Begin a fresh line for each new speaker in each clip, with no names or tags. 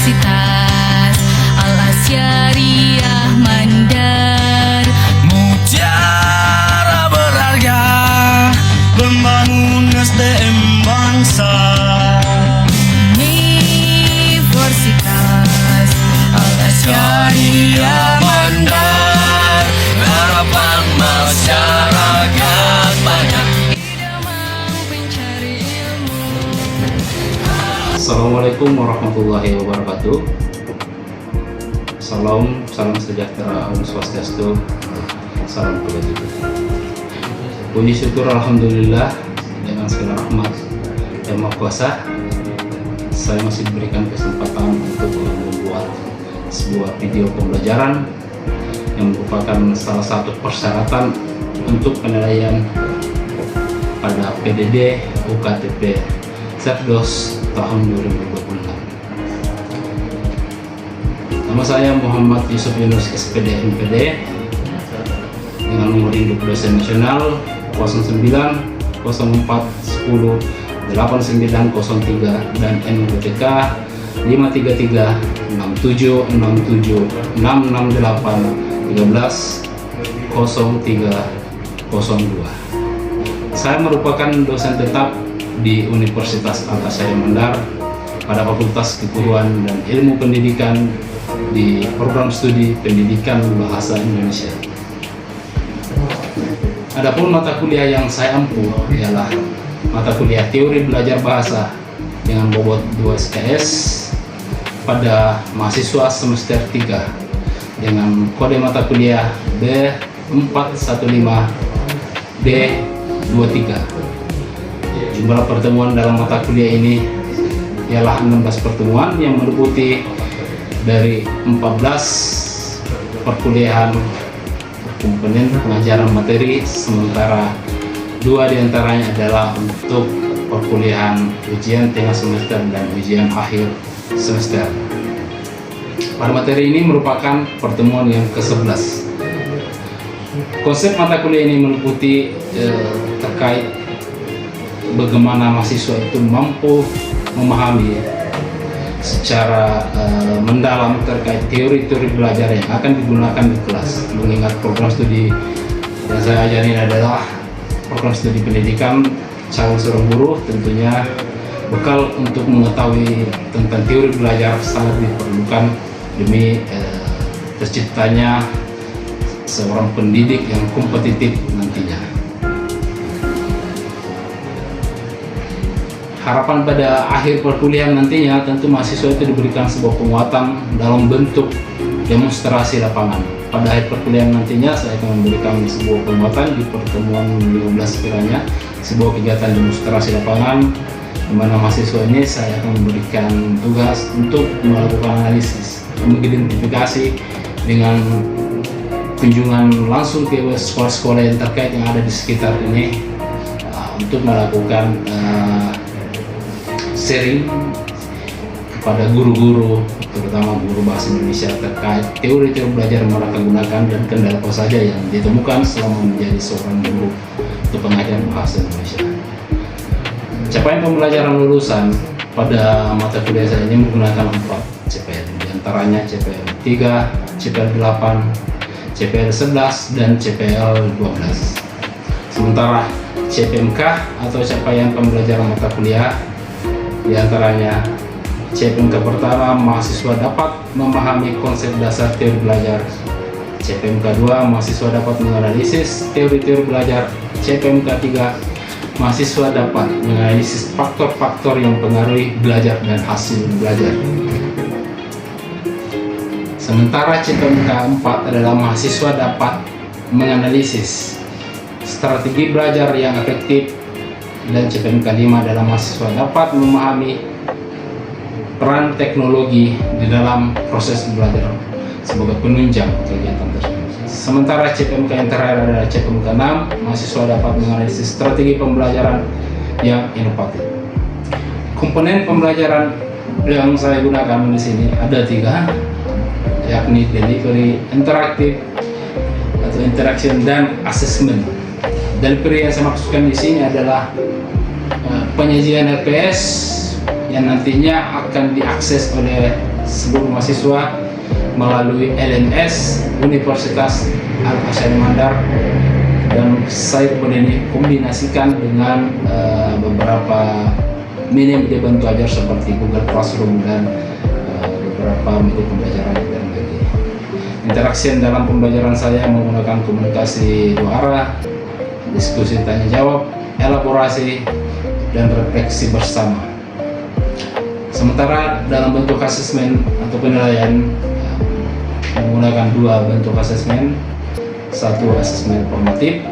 Universitas Al-Asyariah Mandar.
Mutiara berharga membangun SDM bangsa.
Universitas Al-Asyariah
Mandar, harapan masyarakat banyak.
Assalamualaikum warahmatullahi wabarakatuh. Salam sejahtera, Om Swastiastu, salam kebajikan. Puji syukur alhamdulillah dengan segala rahmat yang Maha Kuasa, saya masih diberikan kesempatan untuk membuat sebuah video pembelajaran yang merupakan salah satu persyaratan untuk penilaian pada PDD UKTP Cerdos tahun 2026. Nama saya Muhammad Yusuf Yunus SPD MPD dengan nomor induk dosen nasional 09 04 10 8903 dan NUPTK 533 67 67 668 13 0302. Saya merupakan dosen tetap di Universitas Al-Asyariah Mandar pada Fakultas Keguruan dan Ilmu Pendidikan di program studi Pendidikan Bahasa Indonesia. Adapun mata kuliah yang saya ampu ialah mata kuliah Teori Belajar Bahasa dengan bobot 2 SKS pada mahasiswa semester 3 dengan kode mata kuliah B415 D23. Jumlah pertemuan dalam mata kuliah ini ialah 16 pertemuan yang meliputi dari 14 perkuliahan komponen pengajaran materi, sementara 2 diantaranya adalah untuk perkuliahan ujian tengah semester dan ujian akhir semester. Pada materi ini merupakan pertemuan yang ke-11. Konsep mata kuliah ini meliputi terkait bagaimana mahasiswa itu mampu memahami secara mendalam terkait teori-teori belajar yang akan digunakan di kelas. Mengingat program studi yang saya ajarin adalah program studi pendidikan calon seorang guru, tentunya bekal untuk mengetahui tentang teori belajar sangat diperlukan demi terciptanya seorang pendidik yang kompetitif nantinya. Harapan pada akhir perkuliahan nantinya tentu mahasiswa itu diberikan sebuah penguatan dalam bentuk demonstrasi lapangan. Pada akhir perkuliahan nantinya saya akan memberikan sebuah penguatan di pertemuan 15 kiranya, sebuah kegiatan demonstrasi lapangan di mana mahasiswa ini saya akan memberikan tugas untuk melakukan analisis, mengidentifikasi dengan kunjungan langsung ke sekolah-sekolah yang terkait yang ada di sekitar ini untuk melakukan sharing kepada guru-guru, terutama guru bahasa Indonesia terkait teori-teori belajar yang mereka gunakan dan kendala apa saja yang ditemukan selama menjadi seorang guru untuk pengajar bahasa Indonesia. Capaian pembelajaran lulusan pada mata kuliah saya ini menggunakan 4 CPL, diantaranya CPL 3, CPL 8, CPL 11, dan CPL 12. Sementara CPMK atau capaian pembelajaran mata kuliah di antaranya CPMK pertama, mahasiswa dapat memahami konsep dasar teori belajar. CPMK 2, mahasiswa dapat menganalisis teori-teori belajar. CPMK 3, mahasiswa dapat menganalisis faktor-faktor yang mempengaruhi belajar dan hasil belajar. Sementara CPMK 4 adalah mahasiswa dapat menganalisis strategi belajar yang efektif, dan CPMK 5 adalah mahasiswa dapat memahami peran teknologi di dalam proses belajar sebagai penunjang kegiatan tersebut. Sementara CPMK yang terakhir adalah CPMK 6, mahasiswa dapat menganalisis strategi pembelajaran yang inovatif. Komponen pembelajaran yang saya gunakan di sini ada 3, yakni delivery, interaktif atau interaction, dan assessment. Delivery yang saya maksudkan di sini adalah penyajian RPS yang nantinya akan diakses oleh seluruh mahasiswa melalui LMS Universitas Al-Hasyani Mandar, dan saya kemudian kombinasikan dengan beberapa media bantu ajar seperti Google Classroom dan beberapa media pembelajaran yang lagi. Interaksi dalam pembelajaran saya menggunakan komunikasi dua arah, diskusi tanya jawab, elaborasi, dan refleksi bersama. Sementara dalam bentuk asesmen atau penilaian menggunakan dua bentuk asesmen. Satu asesmen formatif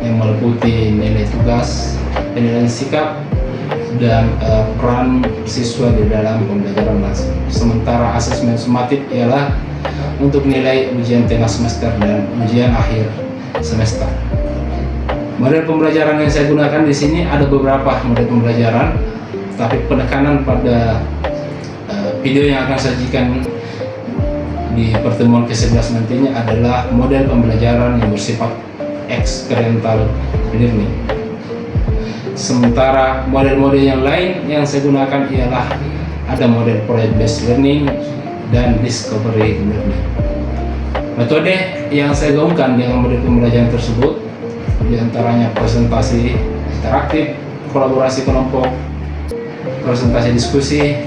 yang meliputi nilai tugas, penilaian sikap, dan peran siswa di dalam pembelajaran langsung. Sementara asesmen sumatif ialah untuk nilai ujian tengah semester dan ujian akhir semester. Model pembelajaran yang saya gunakan di sini ada beberapa model pembelajaran, tapi penekanan pada video yang akan saya sajikan di pertemuan ke-11 nantinya adalah model pembelajaran yang bersifat experiential learning. Sementara model-model yang lain yang saya gunakan ialah ada model project based learning dan discovery learning. Metode yang saya gaungkan dengan model pembelajaran tersebut diantaranya presentasi interaktif, kolaborasi kelompok, presentasi diskusi.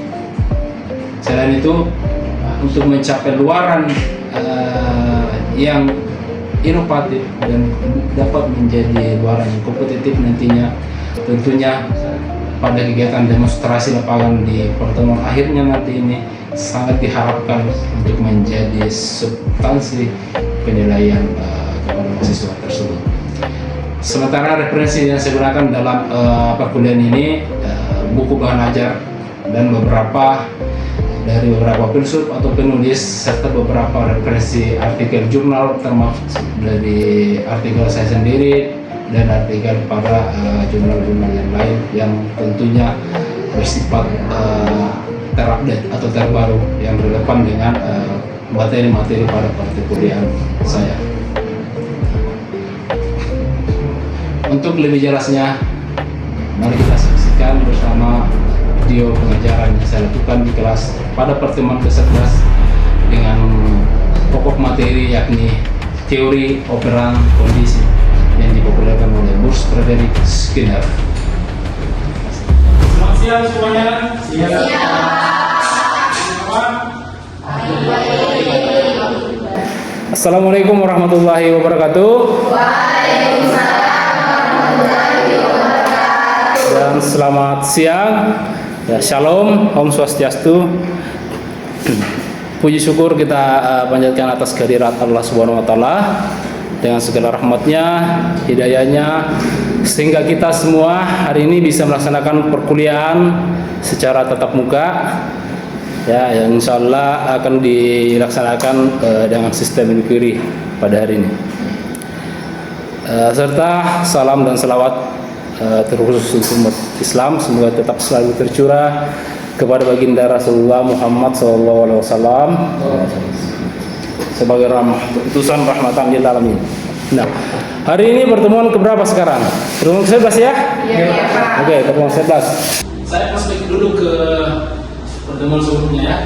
Selain itu, untuk mencapai luaran yang inovatif dan dapat menjadi luaran yang kompetitif nantinya, tentunya pada kegiatan demonstrasi lapangan di pertemuan akhirnya nanti ini sangat diharapkan untuk menjadi substansi penilaian kepada mahasiswa tersebut. Sementara referensi yang saya gunakan dalam perkuliahan ini buku bahan ajar dan beberapa filsuf atau penulis, serta beberapa referensi artikel jurnal, termasuk dari artikel saya sendiri dan artikel pada jurnal-jurnal yang lain yang tentunya bersifat terupdate atau terbaru yang relevan dengan materi-materi pada perkuliahan saya. Untuk lebih jelasnya, mari kita saksikan bersama video pengajaran yang saya lakukan di kelas pada pertemuan ke-11 dengan pokok materi yakni teori operan kondisi yang dipopulerkan oleh Bruce Frederick Skinner. Selamat siang semuanya. Assalamualaikum warahmatullahi wabarakatuh. Dan selamat siang. Ya, Shalom, Om Swastiastu. Puji syukur kita panjatkan atas kehadirat Allah Subhanahu wa taala dengan segala rahmatnya, hidayahnya, sehingga kita semua hari ini bisa melaksanakan perkuliahan secara tatap muka. Ya, yang insya Allah akan dilaksanakan dengan sistem inquiry pada hari ini. Serta salam dan selawat terkhusus untuk umat Islam semoga tetap selalu tercurah kepada baginda Rasulullah Muhammad SAW sebagai utusan rahmatan lil alamin. Nah, hari ini pertemuan keberapa sekarang? Pertemuan ke-11 ya? Iya, Pak. Oke, pertemuan ke-11. Saya flashback dulu ke pertemuan sebelumnya ya.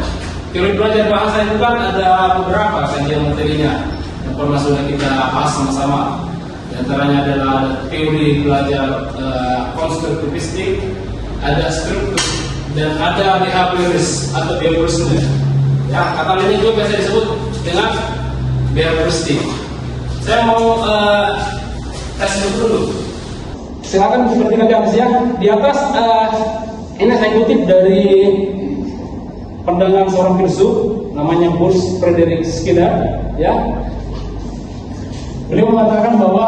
Teori belajar bahasa itu kan ada beberapa kajian materinya yang pernah sudah kita bahas sama-sama. Di antaranya adalah teori belajar konstruktivistik, ada struktur, dan ada behavioris atau behaviorisme. Ya, kata lainnya juga biasa disebut dengan behavioristik. Saya mau tes dulu. Silakan diperhatikan di atas ya. Di atas ini saya kutip dari pandangan seorang filsuf namanya Bruce Frederick Skinner. Ya. Beliau mengatakan bahwa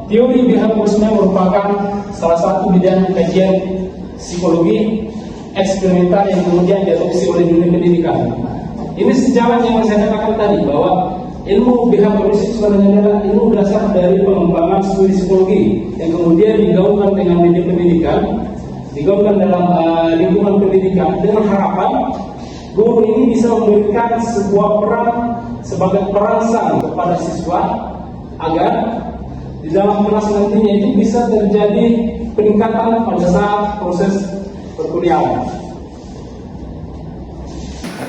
teori behaviorisme merupakan salah satu bidang kajian psikologi eksperimental yang kemudian diadopsi oleh dunia pendidikan. Ini sejalan yang saya katakan tadi bahwa ilmu behaviorisme sebenarnya adalah ilmu dasar dari pengembangan studi psikologi yang kemudian digaungkan dengan media pendidikan, digaungkan dalam lingkungan pendidikan dengan harapan guru ini bisa memberikan sebuah peran sebagai perangsang kepada siswa agar di dalam kelas nantinya itu bisa terjadi peningkatan pada saat proses perkuliahan.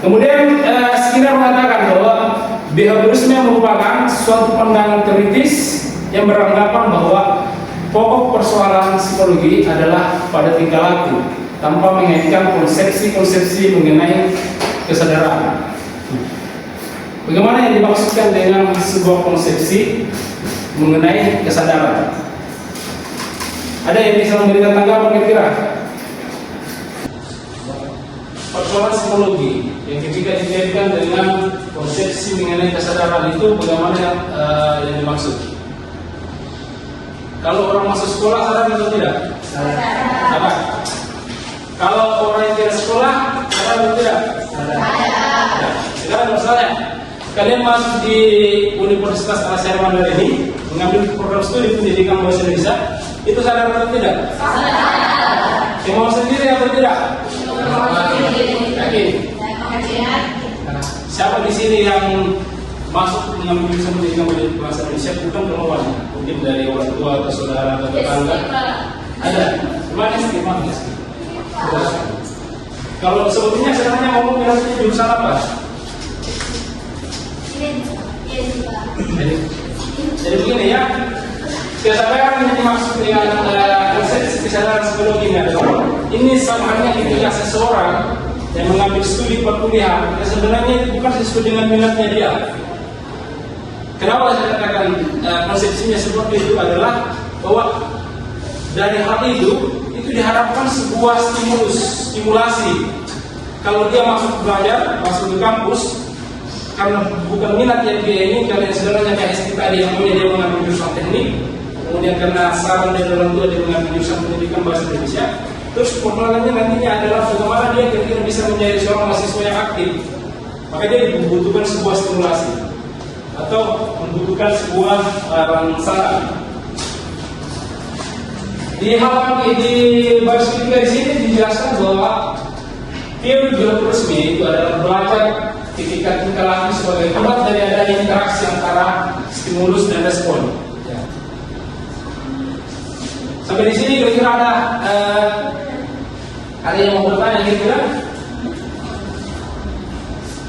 Kemudian Skinner mengatakan bahwa behaviorisme merupakan suatu pandangan teoritis yang beranggapan bahwa pokok persoalan psikologi adalah pada tingkah laku tanpa mengaitkan konsepsi-konsepsi mengenai kesadaran. Bagaimana yang dimaksudkan dengan sebuah konsepsi mengenai kesadaran? Ada yang bisa memberikan tanggapan kira-kira? Persoalan psikologi yang ketika dikaitkan dengan konsepsi mengenai kesadaran itu bagaimana yang dimaksud? Kalau orang masuk sekolah sadar atau tidak? Sadar. Apa? Kalau orang yang tidak sekolah sadar atau tidak? Sadar. Sekarang misalnya kalian masuk di Universitas Al-Azhar Mandar ini mengambil program studi pendidikan bahasa Indonesia, itu sadar atau tidak? Sadar. Mau sendiri atau tidak? Yakin? Siapa di sini yang masuk mengambil jurusan pendidikan bahasa Indonesia bukan kemauan? Mungkin dari orang tua atau saudara atau tetangga? Ada. Gimana? Kalau sebetulnya sebenarnya mau pilih jurusan apa? Jadi begini ya, kesadaran yang dimaksud dengan konsep kesadaran psikologi ini adalah ini sama halnya ketika seseorang yang mengambil studi perkuliahan yang sebenarnya bukan sesuai dengan minatnya dia. Kenapa saya katakan konsepsinya seperti itu adalah bahwa dari hal itu diharapkan sebuah stimulasi. Kalau dia masuk belajar, masuk ke kampus, karena bukan minat yang dia inginkan, yang sebenarnya kayak ST tadi yang punya dia mengambil jurusan teknik, kemudian karena saran dari orang tua dia mengambil jurusan pendidikan bahasa Indonesia, terus persoalannya nantinya adalah bagaimana dia kira-kira bisa menjadi seorang mahasiswa yang aktif. Maka dia membutuhkan sebuah stimulasi atau membutuhkan sebuah rangsangan. Di halaman di baris ketiga di sini dijelaskan bahwa teori behaviorisme itu adalah belajar ketika tingkah laku sebagai akibat dari adanya interaksi antara stimulus dan respon. Ya. Sampai di sini kira-kira ada yang mau bertanya kira-kira?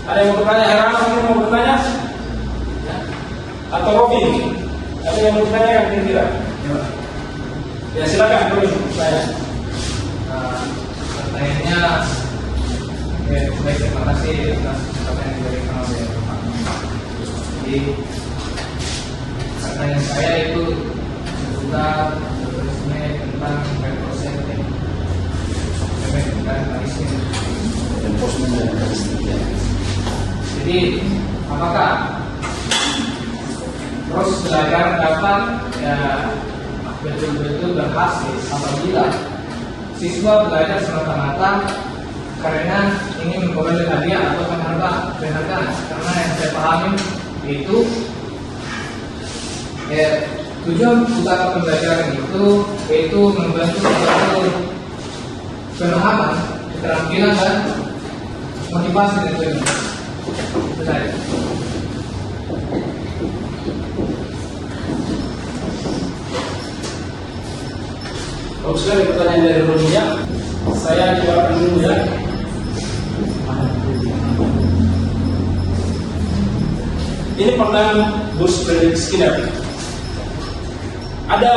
Ada yang mau bertanya? Herano mungkin mau bertanya? Ya. Atau Robin? Ada yang mau bertanya kira-kira? Ya silakan Robin, saya.
Pertanyaannya, baik, terima kasih atas apa yang diberikan oleh Pak. Jadi pertanyaan saya itu juga sebenarnya tentang proses Jadi apakah proses belajar dapat betul-betul berhasil apabila siswa belajar semata-mata karena ingin memperoleh hadiah atau penghargaan? Karena yang saya pahami itu tujuan utama pembelajaran itu yaitu membantu suatu pemahaman, keterampilan dan motivasi tentunya. Itu saya.
Kalau sekali pertanyaan dari Ronia, saya jawabkan dulu ya. Ini pandangan Bruce Frederick Skinner. Ada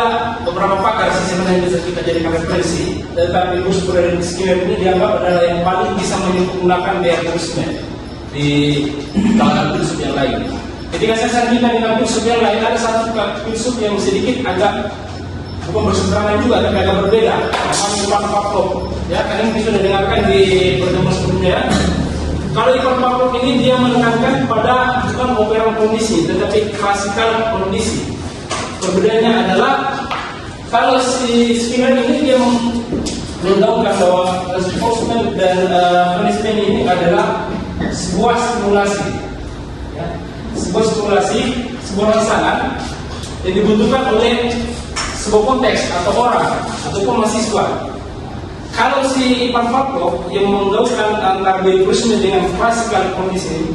beberapa pakar sih sebenarnya bisa kita jadikan referensi, tetapi Bruce Frederick Skinner ini dianggap adalah yang paling bisa menyempurnakan behaviorisme di kalangan filsuf yang lain. Ketika saya sandingkan dengan filsuf yang lain, ada satu filsuf yang sedikit agak bukan berseberangan juga, tapi agak berbeda. Namanya Ivan Pavlov. Ya, kalian bisa dengarkan di pertemuan sebelumnya. Kalau Ivan Pavlov ini dia menekankan pada bukan operan kondisi, tetapi klasikal kondisi. Perbedaannya adalah kalau si Skinner ini dia menggaungkan bahwa reinforcement dan punishment ini adalah sebuah stimulasi, ya, sebuah stimulasi, sebuah rangsangan yang dibutuhkan oleh sebuah konteks atau orang ataupun mahasiswa. Kalau si Ivan Pavlov yang menggaungkan antara behaviorisme dengan klasikal kondisi,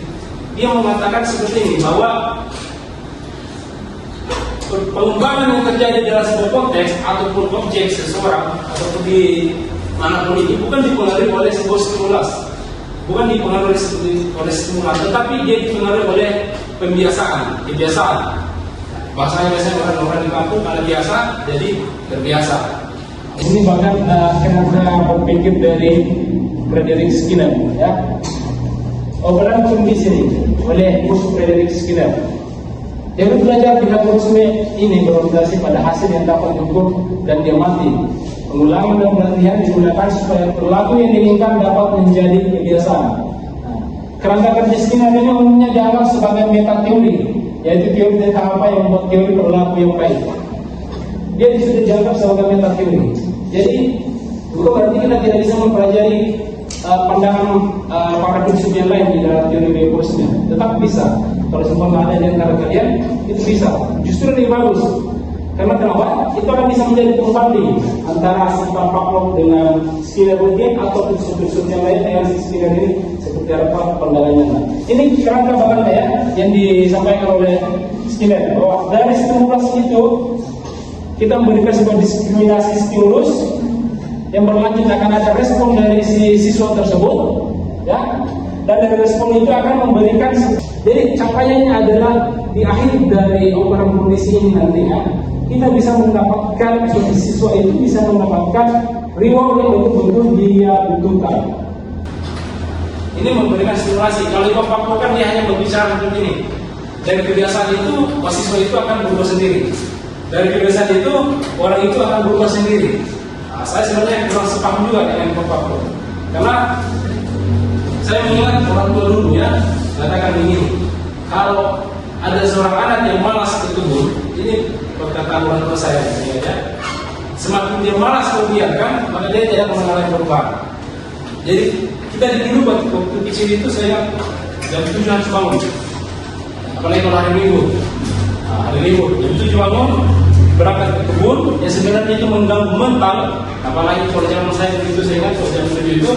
dia mengatakan seperti ini, bahwa pengembangan yang terjadi dalam sebuah konteks ataupun objek seseorang ataupun di manapun ini bukan dipengaruhi oleh sebuah stimulus,
bukan dipengaruhi oleh stimulan, tetapi dia dipengaruhi oleh kebiasaan. Bahasanya biasanya orang di kampung karena biasa, jadi terbiasa. Ini bahkan karena berpikir dari Frederick Skinner, ya. Obrolan kondisi oleh Frederick Skinner. Dia belajar mekanisme ini berorientasi pada hasil yang dapat diukur dan diamati. Pengulangan dan pelatihan digunakan supaya perilaku yang diinginkan dapat menjadi kebiasaan. Kerangka kerja Skinner ini umumnya dianggap sebagai meta teori, yaitu teori tentang apa yang membuat teori perilaku yang baik. Dia sudah dianggap sebagai meta teori. Jadi bukan berarti kita tidak bisa mempelajari pandangan para filsuf yang lain di dalam teori biokosmia. Tetap bisa. Kalau semua ada di antara kalian, itu bisa. Justru lebih bagus. Karena kenapa? Itu akan bisa menjadi pembanding antara sifat Pavlov dengan Skinner mungkin atau filsuf-filsuf yang lain dengan Skinner ini seperti apa pandangannya. Ini kerangka bahannya ya yang disampaikan oleh Skinner bahwa dari stimulus itu kita memberikan sebuah diskriminasi stimulus yang berlanjut akan ada respon dari si siswa tersebut, ya. Dan dari respon itu akan memberikan. Jadi capaiannya adalah di akhir dari operan kondisi ini nantinya kita bisa mendapatkan siswa itu bisa mendapatkan reward yang betul-betul dia butuhkan. Ini memberikan stimulasi. Kalau Ibu Pavlov kan dia hanya berbicara seperti ini. Dari kebiasaan itu siswa itu akan berubah sendiri. Dari kebiasaan itu orang itu akan berubah sendiri. Nah, saya sebenarnya kurang sepaham juga dengan Ibu Pavlov. Karena saya mengingat orang tua dulu ya katakan begini, kalau ada seorang anak yang malas ke kebun, ini perkataan orang tua saya, ya, semakin dia malas membiarkan, maka dia tidak mengalami perubahan. Jadi kita dulu waktu kecil itu saya jam 7 harus bangun, apalagi kalau hari Minggu. Hari Minggu jam 7 bangun, berangkat ke kebun, yang sebenarnya itu mengganggu mental, apalagi kalau zaman saya begitu, saya ingat kalau jam 7 itu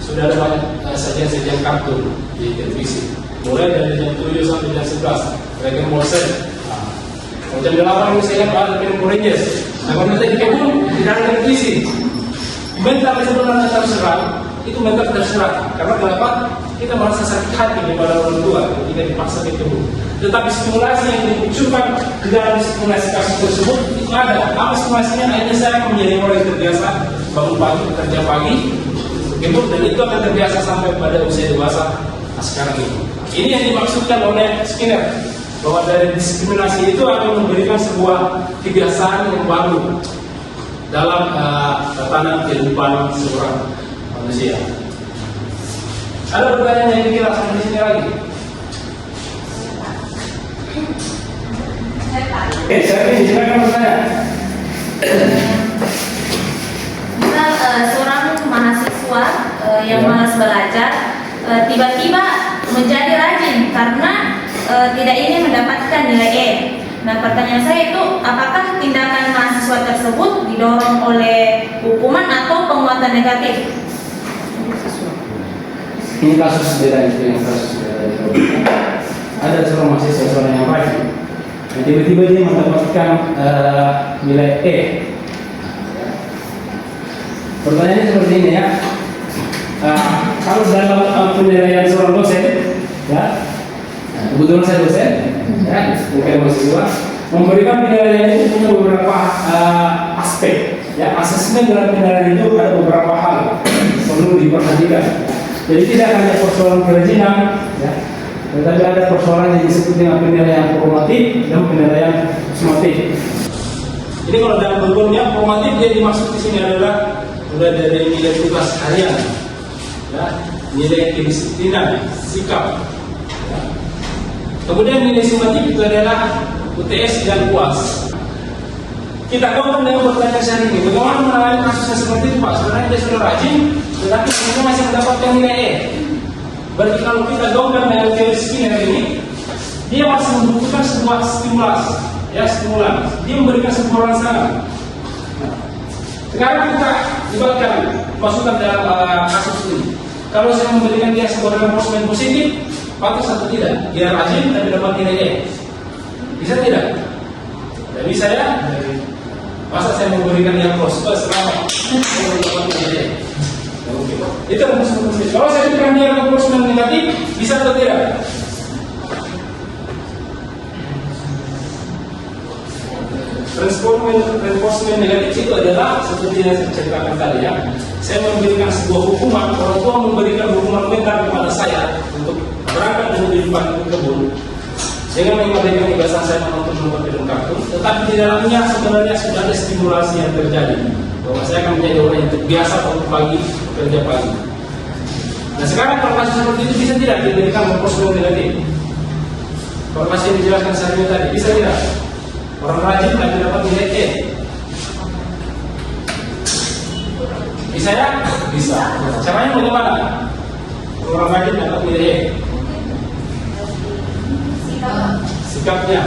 sudah ada banyak sajian-sajian kartun di televisi. Mulai dari jam 7 sampai jam 11, Dragon Ball Z. Kalau jam 8 ini saya ada film Rangers. Nah, kalau kita di kebun, tidak ada televisi. Mental sebenarnya terserang, itu mental terserang. Karena kenapa? Kita merasa sakit hati kepada orang tua ketika dipaksa ke kebun. Tetapi stimulasi yang dimunculkan di dalam stimulasi kasus tersebut itu ada. Apa stimulasinya? Akhirnya saya menjadi orang yang terbiasa bangun pagi, kerja pagi, kebun, dan itu akan terbiasa sampai pada usia dewasa sekarang ini. Ini yang dimaksudkan oleh Skinner, bahwa dari diskriminasi itu akan memberikan sebuah kebiasaan yang baru dalam tatanan kehidupan seorang manusia. Ada pertanyaan yang kira sampai di sini lagi? Saya ingin silakan bertanya.
Misal seorang mahasiswa yang malas belajar tiba-tiba menjadi rajin karena tidak ingin mendapatkan nilai E. Nah, pertanyaan saya itu, apakah tindakan mahasiswa tersebut didorong oleh hukuman atau penguatan negatif?
Ini kasus beda itu yang kasus beda. Ada seorang mahasiswa seorang yang rajin, dan tiba-tiba dia mendapatkan nilai E. Pertanyaannya seperti ini ya. Kalau dalam penilaian seorang dosen, ya, kebetulan saya dosen, ya, bukan mahasiswa, memberikan penilaian itu punya beberapa aspek. Ya, asesmen dalam penilaian itu ada beberapa hal perlu diperhatikan. Jadi tidak hanya persoalan kerajinan, ya, tetapi ada persoalan yang disebut dengan penilaian formatif dan penilaian sumatif. Ini kalau dalam bentuknya formatif, dia dimaksud di sini adalah mulai dari nilai tugas harian, ya, nilai kedisiplinan, sikap. Ya. Kemudian nilai sumatif itu adalah UTS dan UAS. Kita kaitkan dengan pertanyaan saya ini, bagaimana menangani kasusnya seperti itu, Pak? Sebenarnya dia sudah rajin, tetapi sebenarnya masih mendapatkan nilai E. Berarti kalau kita gaungkan dengan teori Skinner ini, dia masih membutuhkan sebuah stimulus, ya, stimulan. Dia memberikan sebuah rangsangan. Nah, sekarang kita libatkan masukan dalam kasus ini. Kalau saya memberikan dia sebuah reinforcement positif, patut atau tidak? Dia rajin tapi dapat nilai E. Bisa tidak? Tidak bisa ya? Masa saya memberikan dia plus selama dapat nilai E? Tidak mungkin. Itu reinforcement positif. Kalau saya berikan dia reinforcement negatif, bisa atau tidak? Reinforcement negatif itu adalah seperti yang saya ceritakan tadi ya. Saya memberikan sebuah hukuman, orang tua memberikan hukuman mental kepada saya untuk berangkat menuju di kebun dengan mengabaikan kebiasaan saya menonton film kartun, tetapi di dalamnya sebenarnya sudah ada stimulasi yang terjadi bahwa saya akan menjadi orang yang terbiasa bangun pagi, bekerja pagi. Nah sekarang kalau masih seperti itu bisa tidak diberikan reinforcement negatif? Kalau masih dijelaskan saya tadi, bisa tidak? Orang rajin tapi dapat nilai E. Bisa ya? Bisa. Caranya bagaimana? Orang rajin dapat nilai E. Sikapnya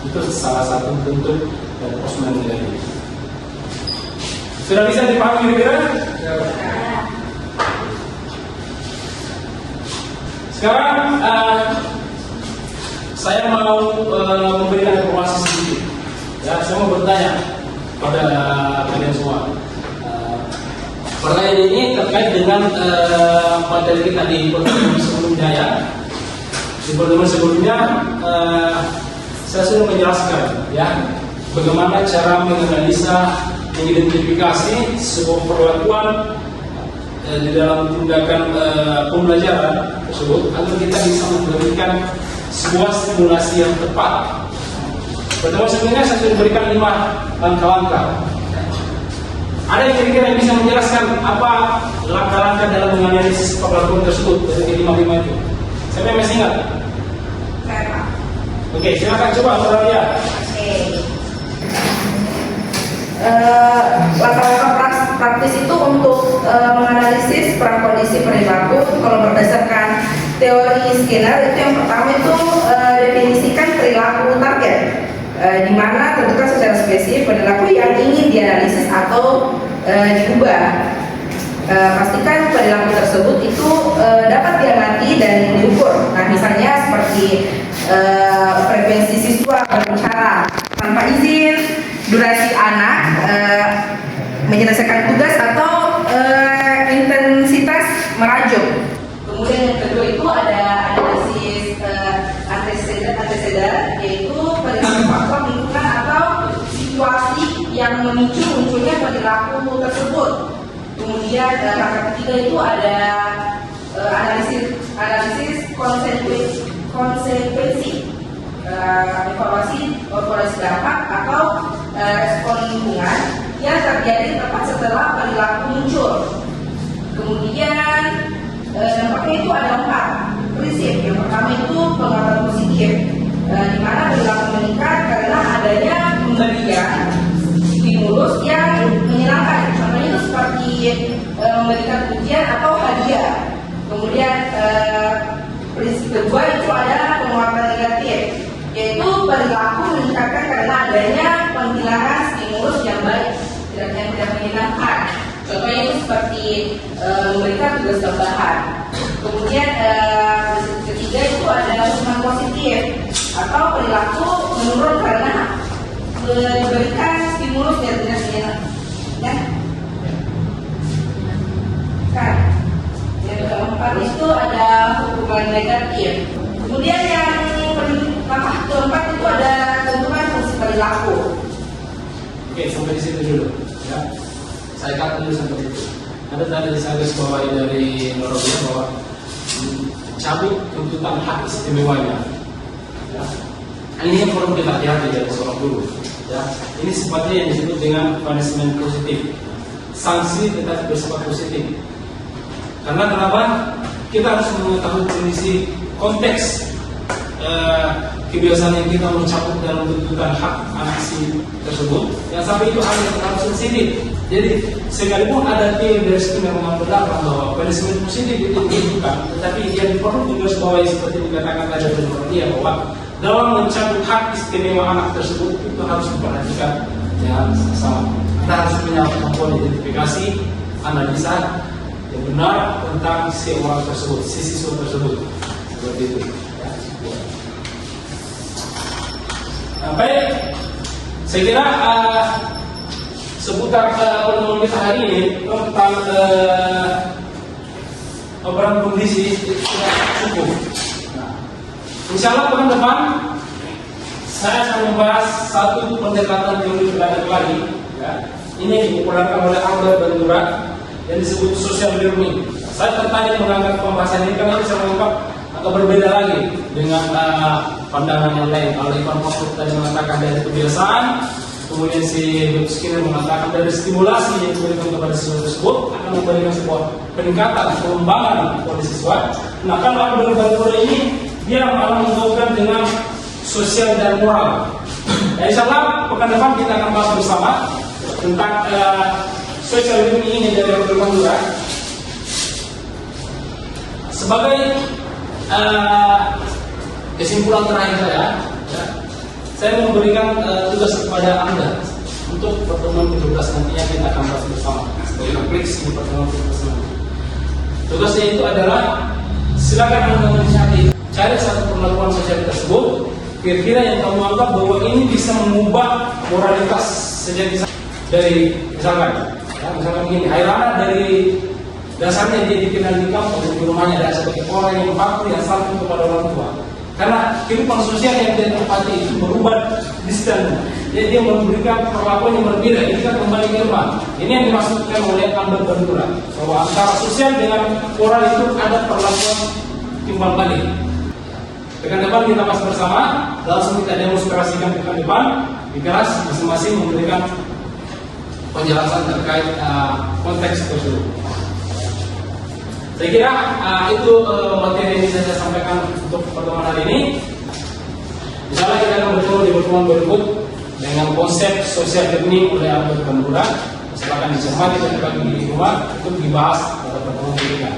itu salah satu bentuk reinforcement negatif. Sudah bisa dipahami kira-kira? Sekarang saya mau memberikan informasi sedikit. Ya, saya mau bertanya pada kalian semua. Pertanyaan ini terkait dengan materi kita di pertemuan sebelumnya ya. Di pertemuan sebelumnya saya sudah menjelaskan ya bagaimana cara menganalisa, mengidentifikasi sebuah perlakuan di dalam tindakan pembelajaran tersebut agar kita bisa memberikan sebuah stimulasi yang tepat. Pertemuan sebelumnya saya sudah berikan 5 langkah-langkah. Ada yang kira-kira yang bisa menjelaskan apa langkah-langkah dalam menganalisis perlakuan tersebut dari 5 itu? Siapa yang masih ingat? Oke, silakan coba Australia.
Langkah-langkah praktis itu untuk menganalisis prakondisi perilaku. Kalau berdasarkan teori scanner itu yang pertama itu definisikan perilaku target, di mana tentukan secara spesifik perilaku yang ingin dianalisis atau diubah. Pastikan perilaku tersebut itu dapat diamati dan diukur. Nah, misalnya seperti frekuensi siswa berbicara tanpa izin, durasi anak menyelesaikan tugas atau intensitas merajuk. Kemudian yang kedua itu ada analisis antecedent, yaitu perilaku faktor lingkungan atau situasi yang memicu munculnya perilaku tersebut. Kemudian langkah ketiga itu ada analisis konsekuensi, evaluasi dampak atau respon lingkungan yang terjadi tepat setelah perilaku muncul. Kemudian dampaknya itu ada 4 prinsip. Yang pertama itu pengaruh positif, di mana perilaku meningkat karena adanya pemberian stimulus yang menyenangkan. Contohnya itu seperti memberikan ujian atau hadiah. Kemudian prinsip kedua itu ada penguatan negatif, yaitu perilaku meningkatkan karena adanya penghilangan stimulus yang baik, yang tidak menyenangkan. Contohnya itu seperti memberikan tugas tambahan. Kemudian prinsip ketiga itu ada hubungan positif atau perilaku menurun karena memberikan stimulus yang tidak menyenangkan. Yang keempat itu ada hubungan negatif. Kemudian yang keempat itu ada tentukan fungsi perilaku.
Oke, sampai di situ dulu. Ya. Saya katakan dulu sampai itu. Ada tadi saya garis bawahi dari Norwegia bahwa cabut tuntutan hak istimewanya. Ya. Ini yang perlu kita hati-hati dari seorang guru. Ya. Ini sifatnya yang disebut dengan punishment positif. Sanksi tetapi bersifat positif. Karena kenapa? Kita harus mengetahui kondisi konteks kebiasaan yang kita mencabut dalam tuntutan hak anak si tersebut. Yang sampai itu hal yang terlalu sensitif. Jadi sekalipun ada teori dari segi yang berpendapat bahwa punishment positif itu dibutuhkan, tetapi yang perlu digarisbawahi seperti dikatakan tadi oleh Norwegia bahwa dalam mencabut hak istimewa anak tersebut itu harus diperhatikan ya sama. Kita harus punya kemampuan identifikasi, analisa yang benar tentang si orang tersebut, si siswa tersebut, seperti itu. Baik, saya kira seputar pertemuan kita hari ini tentang operan kondisi itu sudah cukup. Nah, insya Allah pekan depan saya akan membahas satu pendekatan teori belajar lagi. Ya. Ini dipopulerkan oleh Albert Bandura yang disebut social learning. Saya tertarik mengangkat pembahasan ini karena bisa mengungkap atau berbeda lagi dengan pandangan yang lain. Kalau Ivan Foster tadi mengatakan dari kebiasaan, kemudian si Bob Skinner mengatakan dari stimulasi yang diberikan kepada siswa tersebut akan memberikan sebuah peningkatan, pengembangan pada siswa. Nah, kalau Albert Bandura ini dia malah menggabungkan dengan sosial dan moral. Nah, insya Allah pekan depan kita akan bahas bersama tentang social learning ini dari Albert Bandura. Sebagai kesimpulan terakhir saya memberikan tugas kepada Anda untuk pertemuan ke-12 nantinya kita akan bahas bersama sebagai refleksi di pertemuan ke-12 nanti. Tugasnya itu adalah silakan Anda mencari satu perlakuan sosial tersebut kira-kira yang kamu anggap bahwa ini bisa mengubah moralitas sejak dari misalkan begini, Hairana dari dasarnya dia dikenal di kampung di rumahnya adalah sebagai orang yang patuh yang santun kepada orang tua. Karena kehidupan sosial yang dia tempati itu berubah distant. Jadi dia memberikan perlakuan yang berbeda. Ini kan kembali ke rumah. Ini yang dimaksudkan oleh Albert Bandura bahwa antara sosial dengan moral itu ada perlakuan timbal balik. Pekan depan kita bahas bersama, langsung kita demonstrasikan pekan depan. Di kelas masing-masing memberikan penjelasan terkait konteks tersebut. Saya kira itu materi yang bisa saya sampaikan untuk pertemuan hari ini. Insyaallah kita akan bertemu di pertemuan berikut dengan konsep social learning oleh Albert Bandura. Silakan dicermati dan dibagi di rumah untuk dibahas pada pertemuan berikutnya.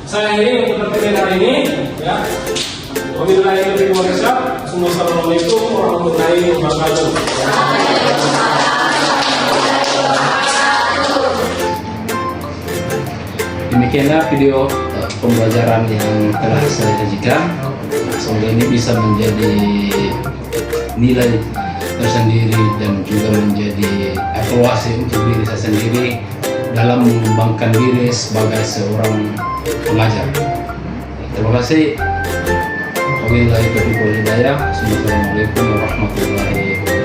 Saya akhiri untuk pertemuan hari ini. Ya. Wabillahi taufiq wal hidayah. Assalamualaikum warahmatullahi wabarakatuh.
Demikianlah video pembelajaran yang telah saya sajikan. Semoga ini bisa menjadi nilai tersendiri dan juga menjadi evaluasi untuk diri saya sendiri dalam mengembangkan diri sebagai seorang pengajar. Terima kasih. Wabillahi taufiq wal hidayah. Assalamualaikum warahmatullahi wabarakatuh.